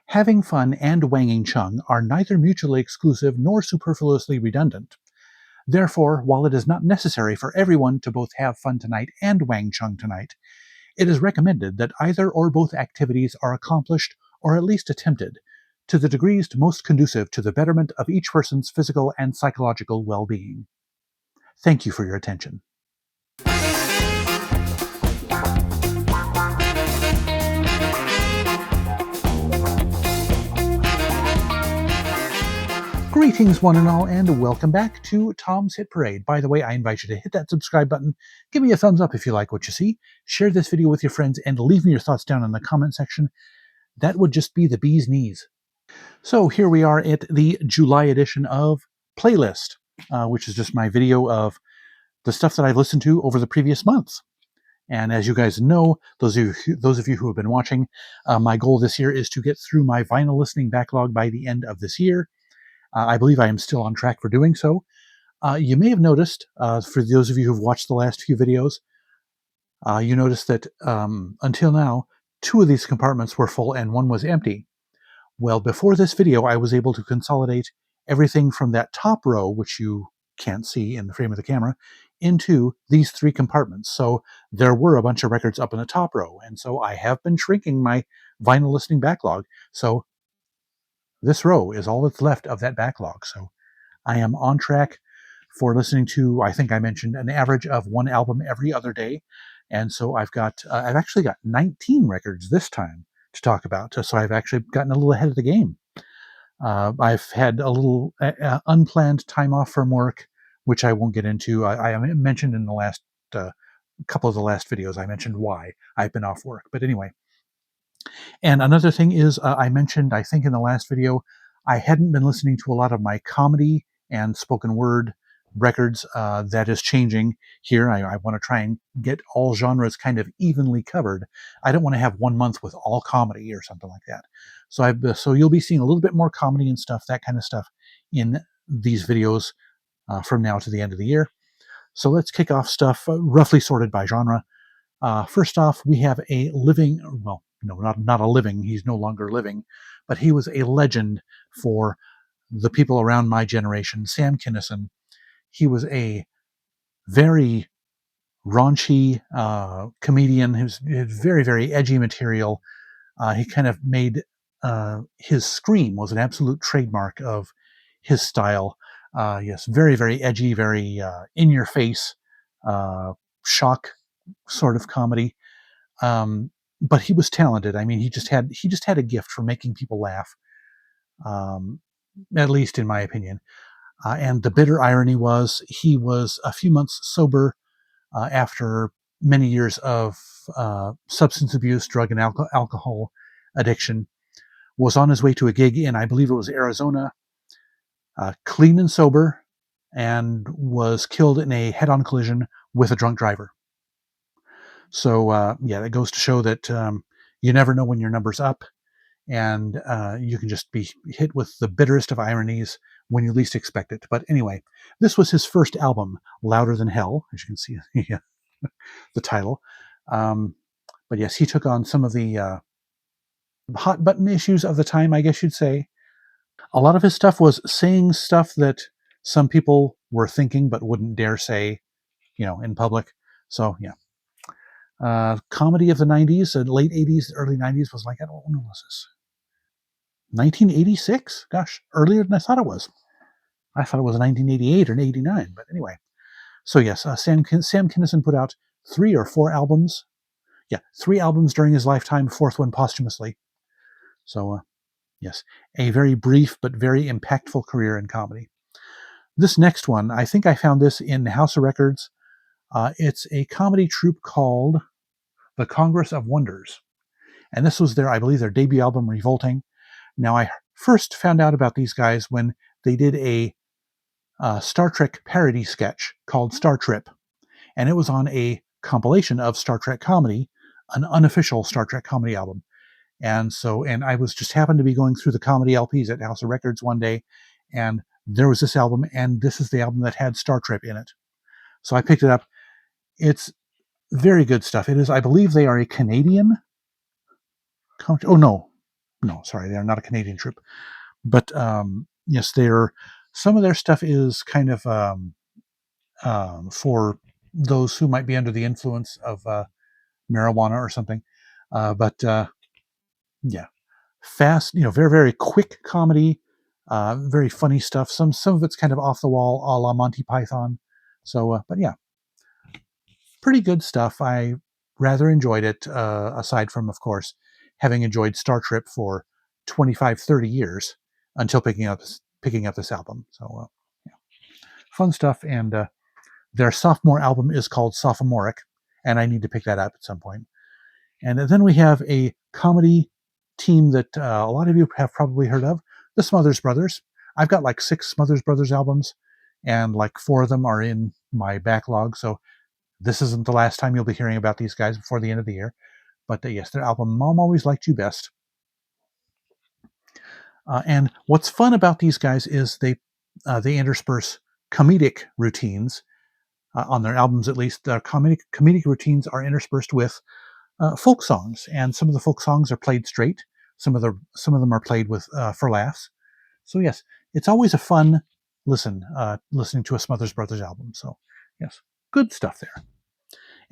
Having fun and wanging chung are neither mutually exclusive nor superfluously redundant. Therefore, while it is not necessary for everyone to both have fun tonight and wang chung tonight, it is recommended that either or both activities are accomplished or at least attempted to the degrees most conducive to the betterment of each person's physical and psychological well-being. Thank you for your attention. Greetings, one and all, and welcome back to Tom's Hit Parade. By the way, I invite you to hit that subscribe button, give me a thumbs up if you like what you see, share this video with your friends, and leave me your thoughts down in the comment section. That would just be the bee's knees. So here we are at the July edition of Playlist, which is just my video of the stuff that I've listened to over the previous months. And as you guys know, those of you who have been watching, my goal this year is to get through my vinyl listening backlog by the end of this year. I believe I am still on track for doing so. You may have noticed, for those of you who've watched the last few videos, you noticed that until now, 2 of these compartments were full and 1 was empty. Well, before this video, I was able to consolidate everything from that top row, which you can't see in the frame of the camera, into these 3 compartments. So there were a bunch of records up in the top row, and so I have been shrinking my vinyl listening backlog. So this row is all that's left of that backlog. So I am on track for listening to, I think I mentioned, an average of 1 album every other day. And so I've actually got 19 records this time to talk about. So I've actually gotten a little ahead of the game. I've had a little unplanned time off from work, which I won't get into. I mentioned in the last couple of the last videos, I mentioned why I've been off work. But anyway, and another thing is, I mentioned, I think in the last video, I hadn't been listening to a lot of my comedy and spoken word records. That is changing here. I want to try and get all genres kind of evenly covered. I don't want to have 1 month with all comedy or something like that. So you'll be seeing a little bit more comedy and stuff, that kind of stuff, in these videos from now to the end of the year. So let's kick off stuff roughly sorted by genre. First off, we have a living, well, no, not a living, he's no longer living, but he was a legend for the people around my generation, Sam Kinison. He was a very raunchy comedian who's very, very edgy material. He kind of made his scream was an absolute trademark of his style. Yes, very, very edgy, very in your face, shock sort of comedy. But he was talented. I mean, he just had a gift for making people laugh, at least in my opinion. And the bitter irony was he was a few months sober after many years of substance abuse, drug and alcohol addiction. Was on his way to a gig in, I believe it was Arizona, clean and sober, and was killed in a head-on collision with a drunk driver. So, yeah, that goes to show that you never know when your number's up, and you can just be hit with the bitterest of ironies when you least expect it. But anyway, this was his first album, Louder Than Hell, as you can see the title. But yes, he took on some of the hot button issues of the time, I guess you'd say. A lot of his stuff was saying stuff that some people were thinking but wouldn't dare say, in public. So, yeah. Comedy of the 90s, late 80s, early 90s was like, I don't know, when was this? 1986? Gosh, earlier than I thought it was. I thought it was 1988 or 89, but anyway. So yes, Sam Kinison put out 3 or 4 albums. Yeah, 3 albums during his lifetime, 4th one posthumously. So, yes, a very brief but very impactful career in comedy. This next one, I think I found this in House of Records. It's a comedy troupe called The Congress of Wonders. And this was I believe, their debut album, Revolting. Now, I first found out about these guys when they did a Star Trek parody sketch called Star Trip. And it was on a compilation of Star Trek comedy, an unofficial Star Trek comedy album. And I was just happened to be going through the comedy LPs at House of Records one day, and there was this album, and this is the album that had Star Trip in it. So I picked it up. It's very good stuff. It is, I believe they are a Canadian. Oh, no. No, sorry, they are not a Canadian troupe. But yes, some of their stuff is kind of for those who might be under the influence of marijuana or something. But yeah, fast, very very quick comedy, very funny stuff. Some of it's kind of off the wall, a la Monty Python. So, but yeah, pretty good stuff. I rather enjoyed it. Aside from, of course, having enjoyed Star Trek for 25, 30 years until picking up this album. So, yeah, fun stuff. And their sophomore album is called Sophomoric, and I need to pick that up at some point. And then we have a comedy team that a lot of you have probably heard of, the Smothers Brothers. I've got like 6 Smothers Brothers albums, and like 4 of them are in my backlog. So this isn't the last time you'll be hearing about these guys before the end of the year. But yes, their album "Mom Always Liked You Best." And what's fun about these guys is they intersperse comedic routines on their albums. At least, their comedic routines are interspersed with folk songs, and some of the folk songs are played straight. Some of them are played with for laughs. So yes, it's always a fun listening to a Smothers Brothers album. So yes, good stuff there.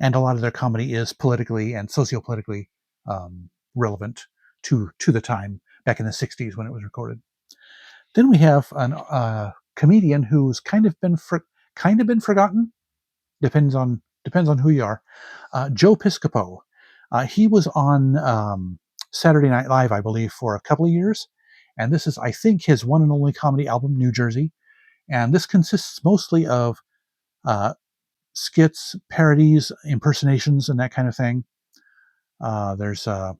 And a lot of their comedy is politically and sociopolitically relevant to the time back in the '60s when it was recorded. Then we have a comedian who's kind of been forgotten. Depends on who you are. Joe Piscopo. He was on Saturday Night Live, I believe, for a couple of years, and this is, I think, his one and only comedy album, New Jersey. And this consists mostly of uh, skits, parodies, impersonations, and that kind of thing. There's the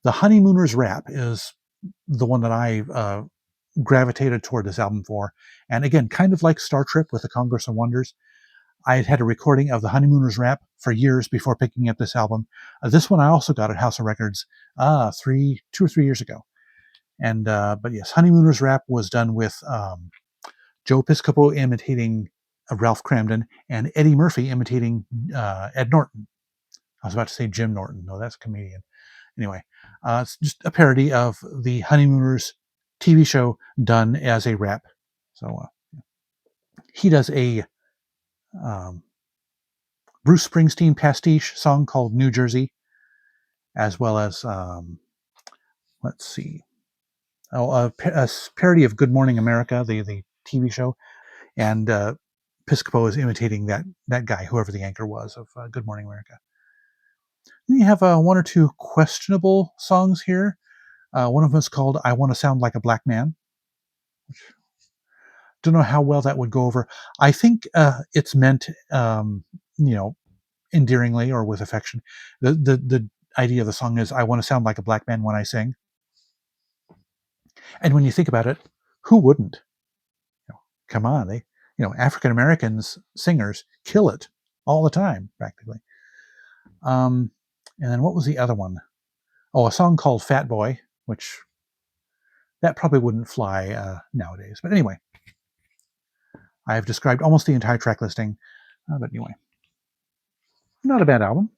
Honeymooners Rap is the one that I gravitated toward this album for, and again, kind of like Star Trek with the Congress of Wonders. I had had a recording of the Honeymooners Rap for years before picking up this album. This one I also got at House of Records 2 or 3 years ago. And but yes, Honeymooners Rap was done with Joe Piscopo imitating Ralph Cramden and Eddie Murphy imitating Ed Norton. I was about to say Jim Norton. No, that's a comedian. Anyway, it's just a parody of the Honeymooners TV show done as a rap. So he does a um, Bruce Springsteen pastiche song called New Jersey, as well as, let's see, a parody of Good Morning America, the TV show. And Piscopo is imitating that guy, whoever the anchor was of Good Morning America. Then you have 1 or 2 questionable songs here. One of them is called I Want to Sound Like a Black Man. Don't know how well that would go over. I think it's meant, you know, endearingly or with affection. The idea of the song is I want to sound like a black man when I sing. And when you think about it, who wouldn't? Come on, African Americans singers kill it all the time, practically. And then what was the other one? Oh, a song called Fat Boy, which that probably wouldn't fly nowadays. But anyway, I have described almost the entire track listing. But anyway, not a bad album.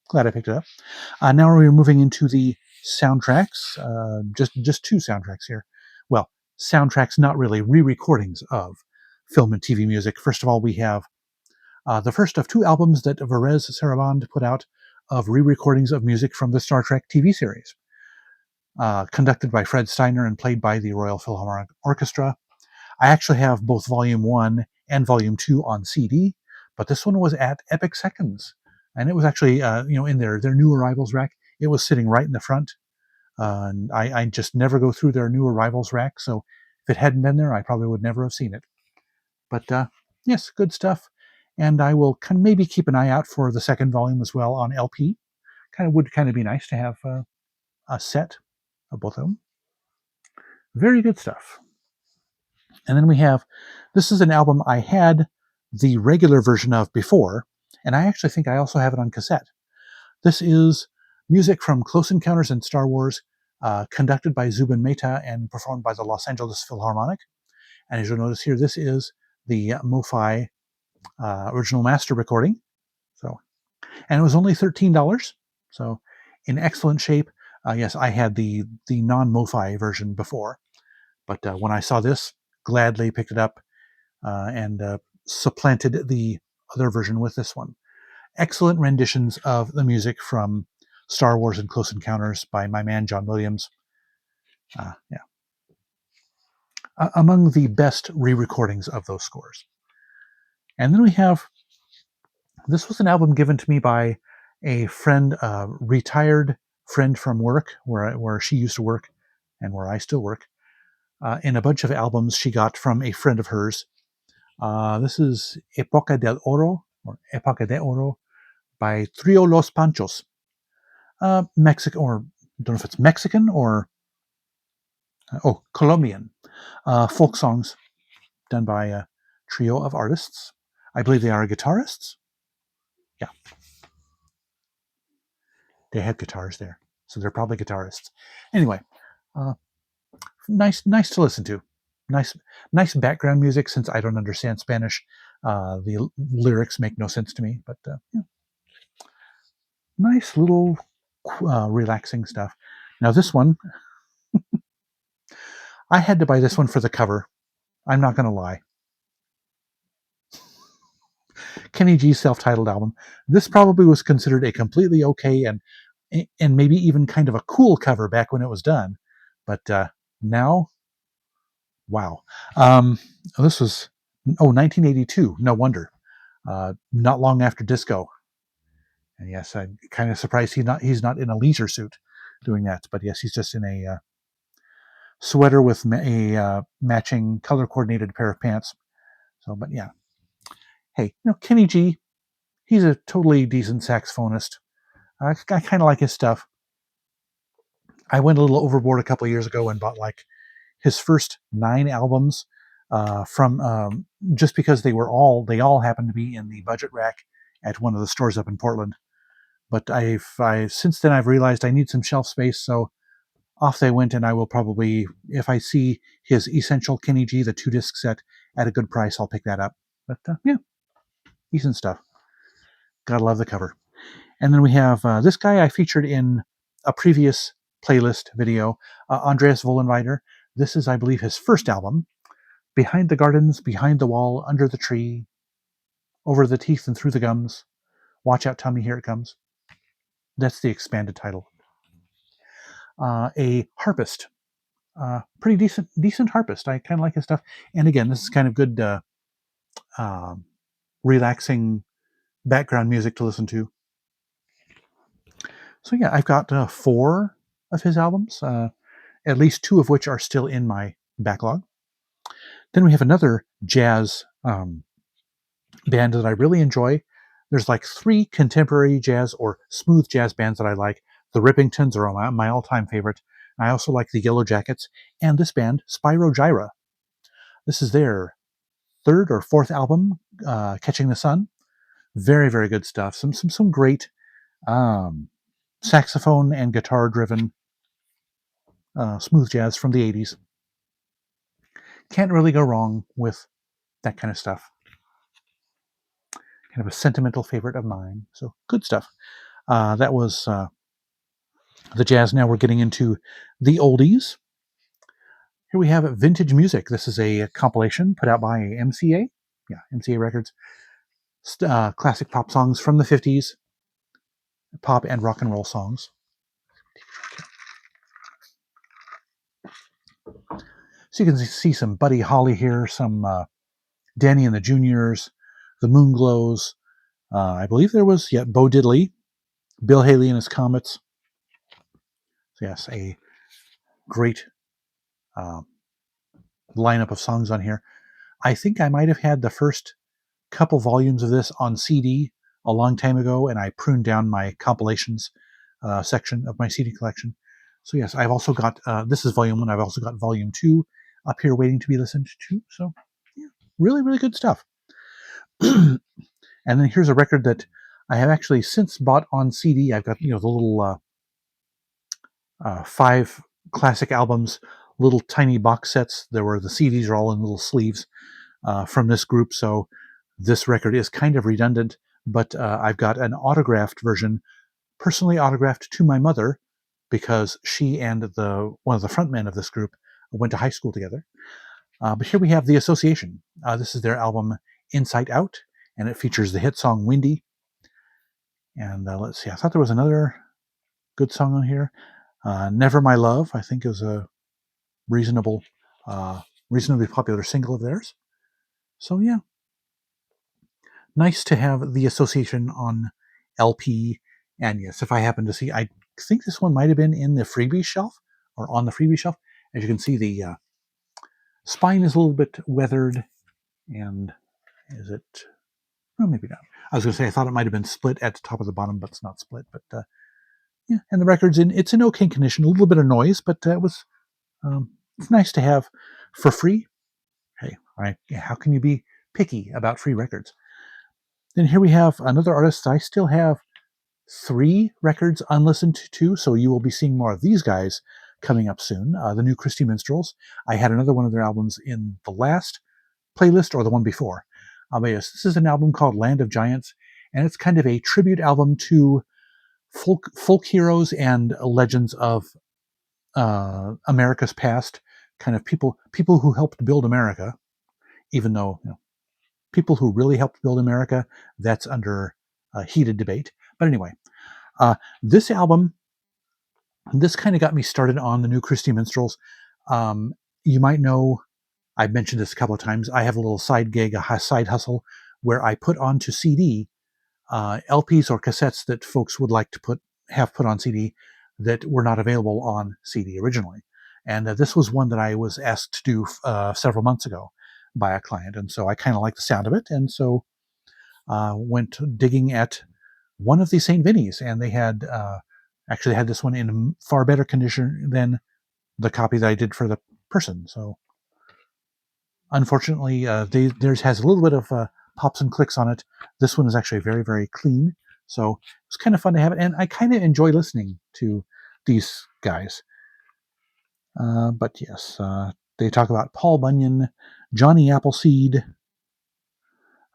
Glad I picked it up. Now we're moving into the soundtracks. Just 2 soundtracks here. Well, soundtracks, not really re-recordings of film and TV music. First of all, we have the first of 2 albums that Varese Sarabande put out of re-recordings of music from the Star Trek TV series, conducted by Fred Steiner and played by the Royal Philharmonic Orchestra. I actually have both Volume 1 and Volume 2 on CD, but this one was at Epic Seconds, and it was actually in their new arrivals rack. It was sitting right in the front, and I just never go through their new arrivals rack, so if it hadn't been there, I probably would never have seen it. But yes, good stuff. And I will maybe keep an eye out for the second volume as well on LP. Would be nice to have a set of both of them. Very good stuff. And then we have, this is an album I had the regular version of before, and I actually think I also have it on cassette. This is music from Close Encounters in Star Wars, conducted by Zubin Mehta and performed by the Los Angeles Philharmonic. And as you'll notice here, this is the MoFi original master recording. So, and it was only $13. So, in excellent shape. Yes, I had the non-MoFi version before, but when I saw this, gladly picked it up and supplanted the other version with this one. Excellent renditions of the music from Star Wars and Close Encounters by my man John Williams. Yeah, among the best re-recordings of those scores. And then we have, this was an album given to me by a friend, retired friend from work, where she used to work and where I still work, in a bunch of albums she got from a friend of hers. This is Época del Oro, or Época de Oro, by Trio Los Panchos. Mexican, or I don't know if it's Mexican or Colombian folk songs done by a trio of artists. I believe they are guitarists. Yeah, they had guitars there, so they're probably guitarists. Anyway, uh, nice to listen to. Nice background music. Since I don't understand Spanish, the lyrics make no sense to me. But yeah, nice little relaxing stuff. Now this one, I had to buy this one for the cover. I'm not going to lie. Kenny G's self-titled album. This probably was considered a completely okay and maybe even kind of a cool cover back when it was done, but now, wow. This was 1982. No wonder. Not long after disco. And yes, I'm kind of surprised he's not in a leisure suit doing that. But yes, he's just in a sweater with a matching color coordinated pair of pants. So, but yeah. Hey, Kenny G, he's a totally decent saxophonist. I kind of like his stuff. I went a little overboard a couple of years ago and bought like his first 9 albums from just because they all happened to be in the budget rack at one of the stores up in Portland. But I've since then I've realized I need some shelf space, so off they went. And I will probably, if I see his Essential Kenny G, the 2-disc set at a good price, I'll pick that up. But yeah, decent stuff. Gotta love the cover. And then we have this guy I featured in a previous playlist video, Andreas Vollenweider. This is, I believe, his first album. Behind the Gardens, Behind the Wall, Under the Tree, Over the Teeth and Through the Gums. Watch Out, Tommy, Here It Comes. That's the expanded title. A harpist. Pretty decent harpist. I kind of like his stuff. And again, this is kind of good relaxing background music to listen to. So yeah, I've got 4 of his albums, at least 2 of which are still in my backlog. Then we have another jazz band that I really enjoy. There's like 3 contemporary jazz or smooth jazz bands that I like. The Rippingtons are my all-time favorite. I also like the Yellow Jackets and this band, Spyro Gyra. This is their 3rd or 4th album, Catching the Sun. Very, very good stuff. Some great saxophone and guitar-driven smooth jazz from the 80s. Can't really go wrong with that kind of stuff. Kind of a sentimental favorite of mine. So good stuff. That was the jazz. Now we're getting into the oldies. Here we have Vintage Music. This is a compilation put out by MCA. Yeah, MCA Records. Classic pop songs from the 50s. Pop and rock and roll songs. So you can see some Buddy Holly here, some Danny and the Juniors, the Moonglows. I believe there was, Bo Diddley, Bill Haley and his Comets. So yes, a great lineup of songs on here. I think I might have had the first couple volumes of this on CD a long time ago, and I pruned down my compilations section of my CD collection. So yes, I've also got, this is volume 1, I've also got volume 2 up here waiting to be listened to. So yeah, really, really good stuff. And then here's a record that I have actually since bought on CD. I've got, the little 5 classic albums, little tiny box sets. The CDs are all in little sleeves from this group. So this record is kind of redundant, but I've got an autographed version, personally autographed to my mother, because she and one of the frontmen of this group went to high school together. But here we have The Association. This is their album Inside Out, and it features the hit song Windy. And let's see, I thought there was another good song on here. Never My Love, I think, is a reasonably popular single of theirs. So yeah, nice to have The Association on LP. And yes, if I happen to see, I think this one might have been in the freebie shelf or on the freebie shelf. As you can see, the spine is a little bit weathered. And is it? Well, maybe not. I was going to say I thought it might have been split at the top of the bottom, but it's not split. But yeah, and the record's it's in okay condition. A little bit of noise, but it's nice to have for free. Hey, right? How can you be picky about free records? Then here we have another artist. I still have 3 records unlistened to, so you will be seeing more of these guys coming up soon. The new Christy Minstrels. I had another one of their albums in the last playlist or the one before. But yes, this is an album called Land of Giants, and it's kind of a tribute album to folk heroes and legends of America's past, kind of people who helped build America, even though people who really helped build America, that's under heated debate. But anyway, this album, this kind of got me started on the new Christy Minstrels. You might know, I've mentioned this a couple of times, I have a little side gig, a side hustle, where I put onto CD LPs or cassettes that folks would like to have put on CD that were not available on CD originally. And this was one that I was asked to do several months ago by a client. And so I kind of like the sound of it. And so went digging at one of these St. Vinny's, and they had actually had this one in far better condition than the copy that I did for the person. So unfortunately, theirs has a little bit of pops and clicks on it. This one is actually very, very clean. So it's kind of fun to have it. And I kind of enjoy listening to these guys. But yes, they talk about Paul Bunyan, Johnny Appleseed.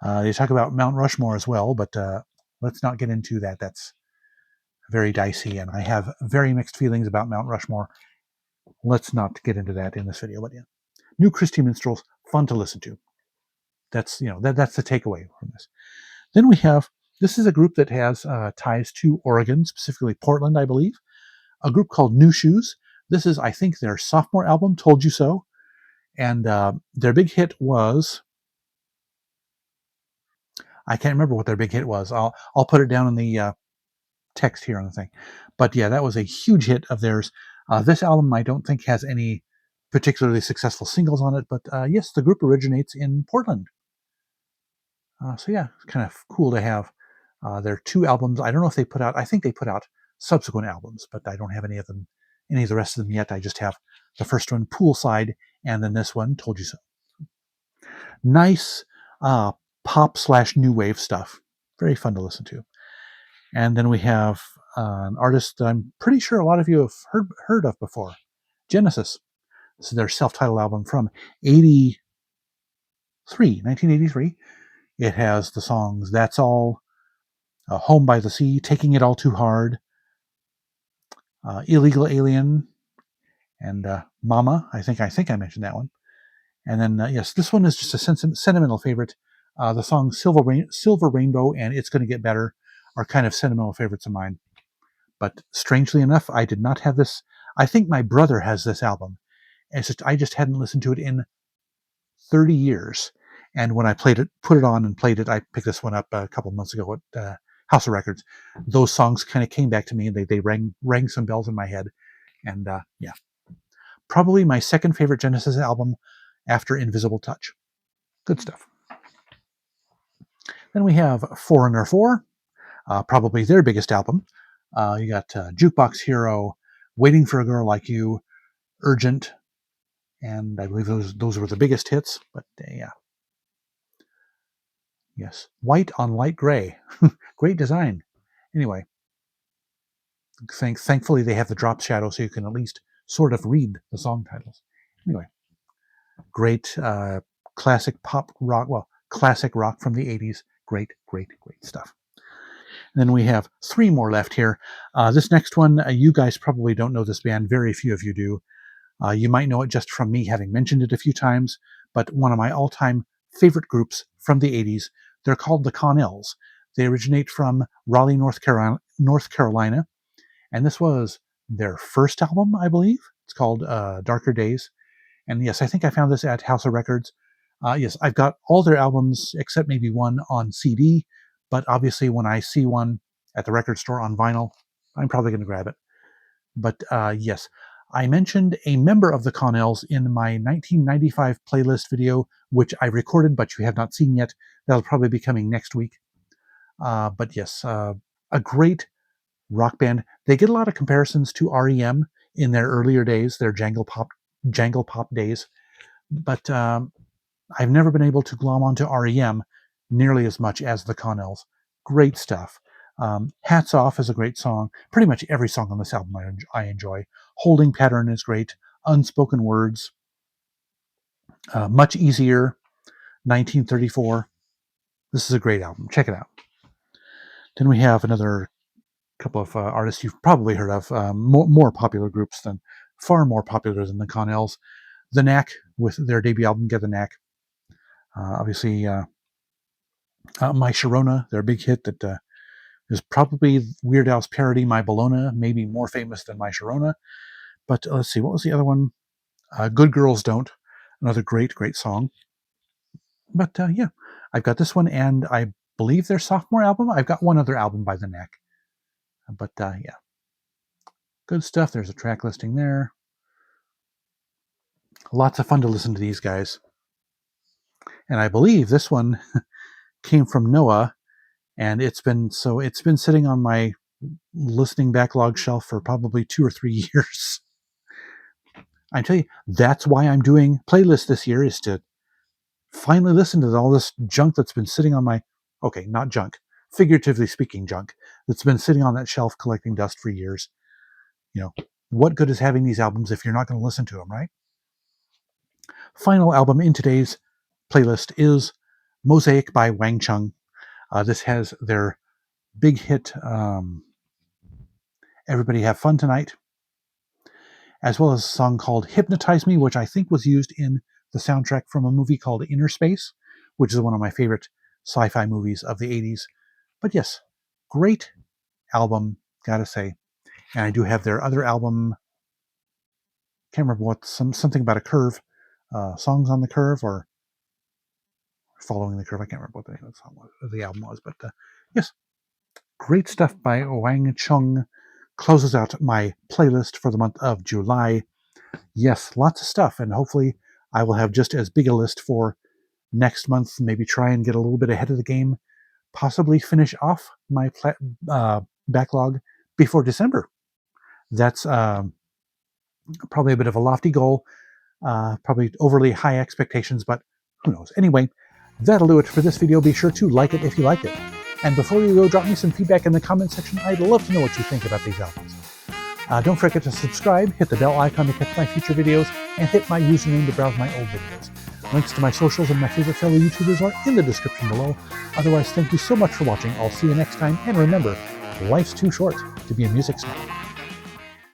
They talk about Mount Rushmore as well, but let's not get into that. That's very dicey, and I have very mixed feelings about Mount Rushmore. Let's not get into that in this video. But yeah, new Christy Minstrels, fun to listen to. That's that's the takeaway from this. Then we have, this is a group that has ties to Oregon, specifically Portland, I believe. A group called New Shoes. This is, I think, their sophomore album, Told You So. And their big hit was, I can't remember what their big hit was. I'll put it down in the text here on the thing. But yeah, that was a huge hit of theirs. This album, I don't think, has any particularly successful singles on it. But yes, the group originates in Portland. So yeah, it's kind of cool to have their 2 albums. I don't know if they put out, I think they put out subsequent albums, but I don't have any of the rest of them yet. I just have the first one, Poolside, and then this one, Told You So. Nice pop / new wave stuff. Very fun to listen to. And then we have an artist that I'm pretty sure a lot of you have heard of before, Genesis. This is their self-titled album from 1983. It has the songs That's All, Home by the Sea, Taking It All Too Hard, Illegal Alien, and Mama. I think I mentioned that one. And then, yes, this one is just a sentimental favorite. The songs Silver Rainbow and It's Gonna Get Better are kind of sentimental favorites of mine. But strangely enough, I did not have this. I think my brother has this album. It's just, I just hadn't listened to it in 30 years. And when I put it on and played it, I picked this one up a couple of months ago at House of Records. Those songs kind of came back to me, and they rang some bells in my head. And yeah, probably my second favorite Genesis album after Invisible Touch. Good stuff. Then we have Foreigner 4, probably their biggest album. You got Jukebox Hero, Waiting for a Girl Like You, Urgent, and I believe those were the biggest hits. But yeah, yes, white on light gray, great design. Anyway, thankfully they have the drop shadow, so you can at least sort of read the song titles. Anyway, great classic pop rock, well, classic rock from the 80s. Great stuff. Then we have 3 more left here. This next one, you guys probably don't know this band. Very few of you do. You might know it just from me having mentioned it a few times, but one of my all-time favorite groups from the 80s. They're called the Connells. They originate from Raleigh, North Carolina, and this was their first album, I believe. It's called Darker Days. And yes, I think I found this at House of Records. Yes, I've got all their albums except maybe one on CD, but obviously when I see one at the record store on vinyl, I'm probably going to grab it. But yes, I mentioned a member of the Connells in my 1995 playlist video, which I recorded but you have not seen yet. That'll probably be coming next week. But yes, a great rock band. They get a lot of comparisons to REM in their earlier days, their jangle pop days. But I've never been able to glom onto REM nearly as much as the Connells. Great stuff. Hats Off is a great song. Pretty much every song on this album I enjoy. Holding Pattern is great. Unspoken Words. Much Easier. 1934. This is a great album. Check it out. Then we have another couple of artists you've probably heard of. More popular groups than, far more popular than the Connells. The Knack with their debut album, Get the Knack. Obviously, My Sharona, their big hit that is probably Weird Al's parody, My Bologna, maybe more famous than My Sharona. But let's see, what was the other one? Good Girls Don't, another great song. But yeah, I've got this one, and I believe their sophomore album. I've got one other album by The Knack. But yeah, good stuff. There's a track listing there. Lots of fun to listen to these guys. And I believe this one came from Noah, and it's been sitting on my listening backlog shelf for probably 2 or 3 years. I tell you, that's why I'm doing playlists this year, is to finally listen to all this junk that's been sitting on my, okay, not junk, figuratively speaking junk, that's been sitting on that shelf collecting dust for years. You know, what good is having these albums if you're not going to listen to them, right? Final album in today's playlist is Mosaic by Wang Chung. This has their big hit, Everybody Have Fun Tonight, as well as a song called Hypnotize Me, which I think was used in the soundtrack from a movie called Inner Space, which is one of my favorite sci-fi movies of the 80s. But yes, great album, gotta say. And I do have their other album, can't remember what, something about a curve, Songs on the Curve, or Following the Curve. I can't remember what the name of the song was, the album was. But yes, great stuff by Wang Chung. Closes out my playlist for the month of July. Yes, lots of stuff, and hopefully I will have just as big a list for next month. Maybe try and get a little bit ahead of the game. Possibly finish off my backlog before December. That's probably a bit of a lofty goal. Probably overly high expectations, but who knows. Anyway, that'll do it for this video. Be sure to like it if you like it. And before you go, drop me some feedback in the comment section. I'd love to know what you think about these albums. Don't forget to subscribe, hit the bell icon to catch my future videos, and hit my username to browse my old videos. Links to my socials and my favorite fellow YouTubers are in the description below. Otherwise, thank you so much for watching. I'll see you next time, and remember, life's too short to be a music snob.